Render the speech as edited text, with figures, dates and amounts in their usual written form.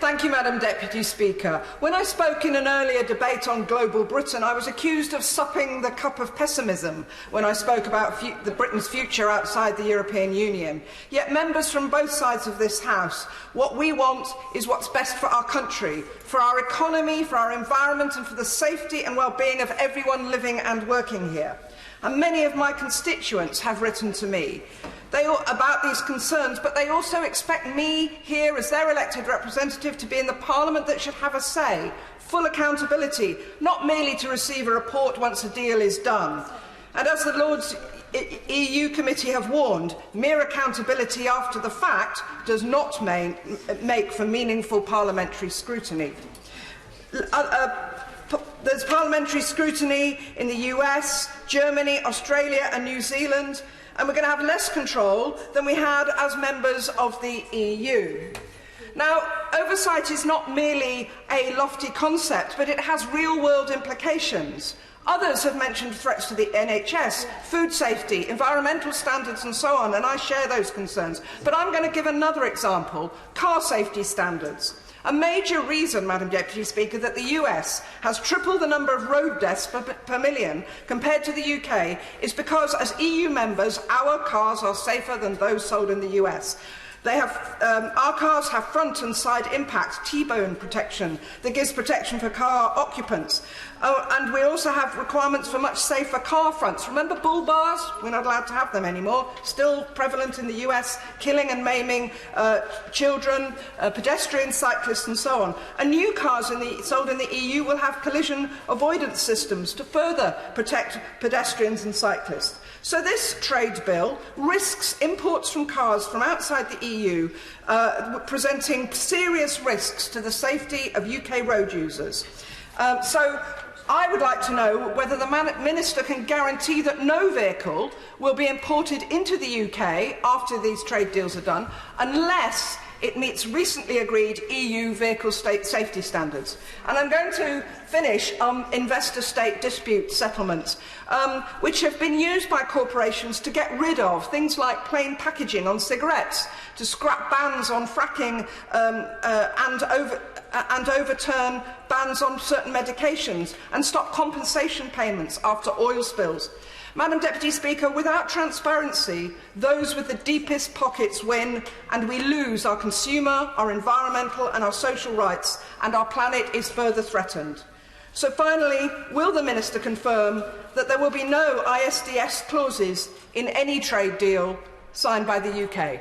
Thank you, Madam Deputy Speaker. When I spoke in an earlier debate on global Britain, I was accused of supping the cup of pessimism when I spoke about Britain's future outside the European Union. Yet members from both sides of this House, what we want is what's best for our country, for our economy, for our environment and for the safety and well-being of everyone living and working here. And many of my constituents have written to me about these concerns, but they also expect me here as their elected representative to be in the Parliament that should have a say, full accountability, not merely to receive a report once a deal is done. And as the Lords EU Committee have warned, mere accountability after the fact does not make for meaningful parliamentary scrutiny. There's parliamentary scrutiny in the US, Germany, Australia and New Zealand, and we're going to have less control than we had as members of the EU. Now, oversight is not merely a lofty concept, but it has real-world implications. Others have mentioned threats to the NHS, food safety, environmental standards and so on, and I share those concerns. But I'm going to give another example, car safety standards. A major reason, Madam Deputy Speaker, that the US has tripled the number of road deaths per million compared to the UK is because, as EU members, our cars are safer than those sold in the US. Our cars have front and side impact, T-bone protection that gives protection for car occupants. And we also have requirements for much safer car fronts. Remember bull bars? We're not allowed to have them anymore. Still prevalent in the US, killing and maiming children, pedestrians, cyclists and so on. And new cars sold in the EU will have collision avoidance systems to further protect pedestrians and cyclists. So this trade bill risks imports from cars from outside the EU, presenting serious risks to the safety of UK road users. So I would like to know whether the Minister can guarantee that no vehicle will be imported into the UK after these trade deals are done, unless it meets recently agreed EU vehicle safety standards. And I'm going to finish on investor-state dispute settlements, which have been used by corporations to get rid of things like plain packaging on cigarettes, to scrap bans on fracking and overturn bans on certain medications, and stop compensation payments after oil spills. Madam Deputy Speaker, without transparency, those with the deepest pockets win, and we lose our consumer, our environmental and our social rights, and our planet is further threatened. So finally, will the Minister confirm that there will be no ISDS clauses in any trade deal signed by the UK?